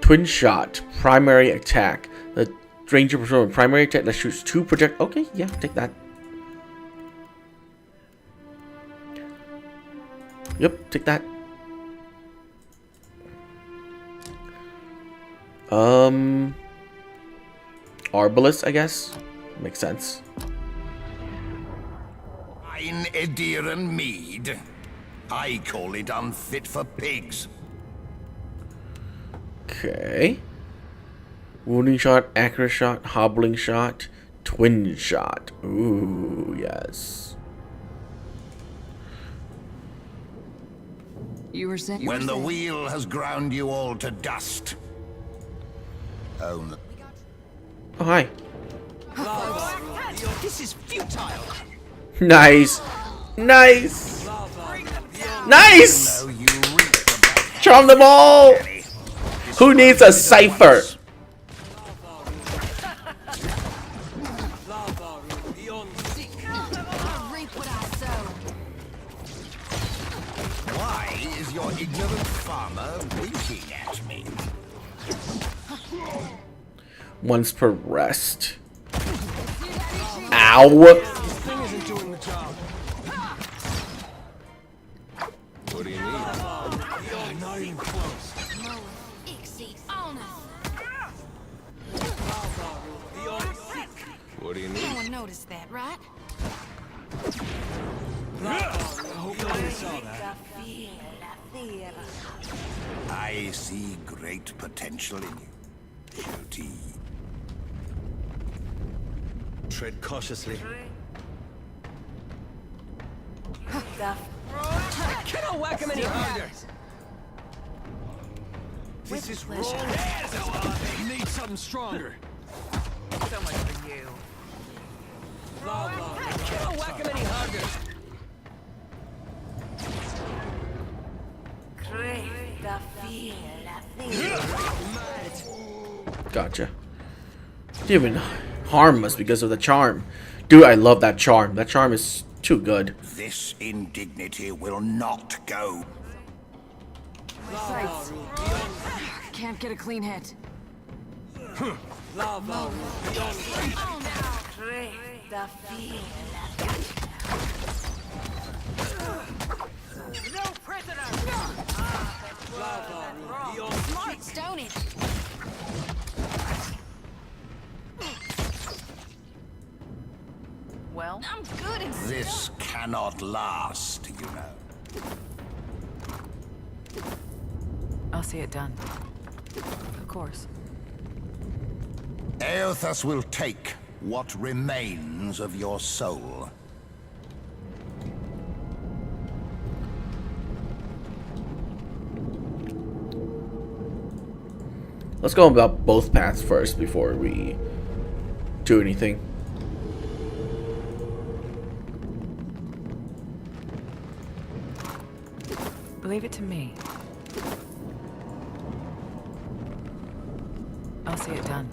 Twin shot, primary attack. The ranger performs a primary attack that shoots 2 project. Okay, yeah, take that. Yep, take that. Arbalist, I guess. Makes sense. Ein Ediren mead. I call it unfit for pigs. Okay. Wounding shot, accurate shot, hobbling shot, twin shot. Ooh, yes. You were saying... When the wheel has ground you all to dust. Oh, hi. This is futile. Nice. Nice. Nice. Charm them all. Who needs a cipher? Why is your ignorant farmer winking at me? Once per rest. Ow. What do you need? Not even close. What do you need? No one noticed that, right? I see great potential in you, Shooty. Tread cautiously. I cannot whack him any harder. This is wrong. You need something stronger. So much for you. I cannot whack him any harder. Gotcha. Didn't even harm us because of the charm. Dude, I love that charm. That charm is too good. This indignity will not go. Sights. Can't get a clean hit. No prisoner! Smart, don't it? Well, I'm good at This cannot last, you know. I'll see it done. Of course. Eothas will take what remains of your soul. Let's go about both paths first before we do anything. Leave it to me. I'll see it done.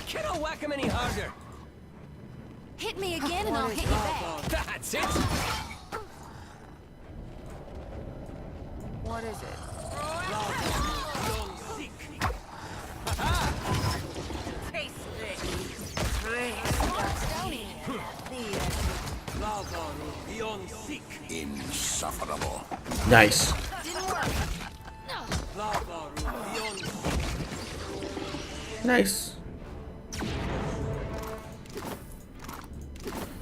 Cannot whack him any harder. Hit me again and I'll hit you back. That's it. What is it? Taste it. Insufferable. Nice. Nice.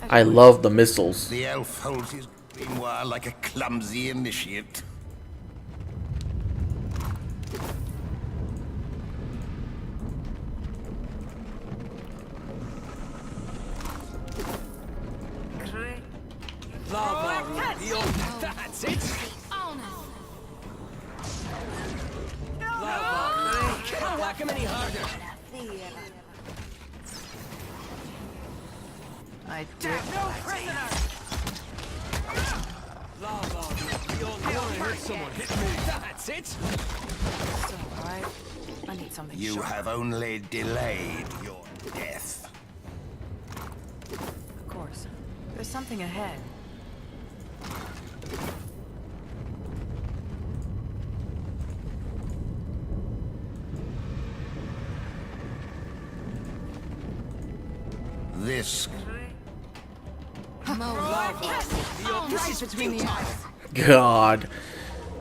I love the missiles. The elf holds his grimoire like a clumsy initiate. That's it. Cannot whack him any harder. I do it. No prisoner! Someone hit me. That's it. So, alright. I need something You sharp. have only delayed your death. Of course. There's something ahead. This This is between the eyes. God,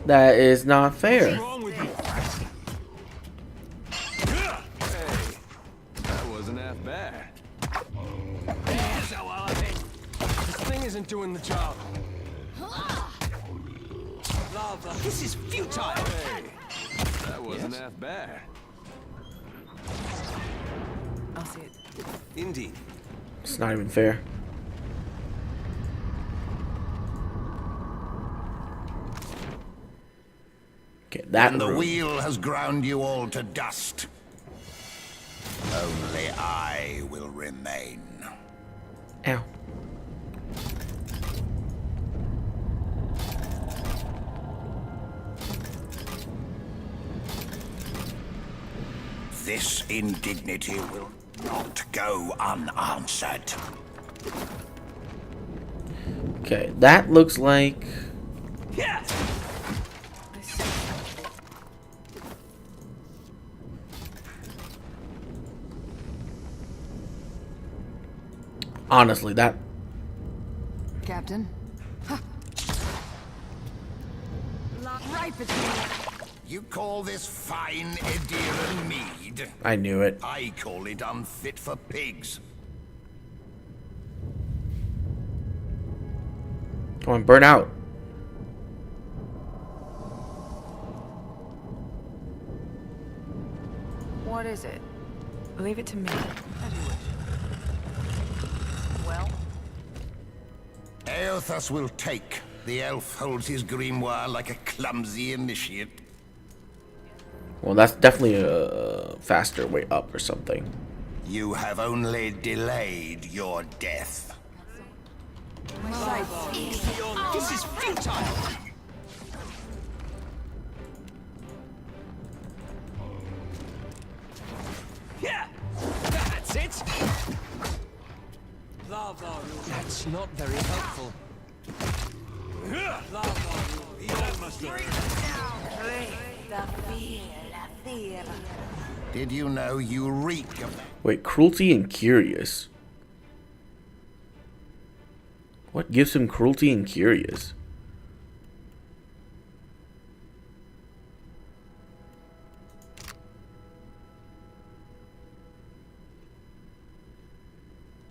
that is not fair. That wasn't half bad. This thing isn't doing the job. This is futile. Hey, that wasn't half bad. I'll see it. Indeed. It's not even fair. Okay, that and the room. wheel has ground you all to dust. Only I will remain. Ow. This indignity will not go unanswered. Okay, that looks like... Yes. Honestly, that... Captain? Right between. You call this fine Ediran mead? I knew it. I call it unfit for pigs. Come on, burn out. What is it? Leave it to me. How do you wish? Well? Eothas will take. The elf holds his grimoire like a clumsy initiate. Well, that's definitely a faster way up or something. You have only delayed your death. This is futile. Yeah, that's it. That's not very helpful. Did you know you reek of... Wait, cruelty and curious. What gives him cruelty and curious?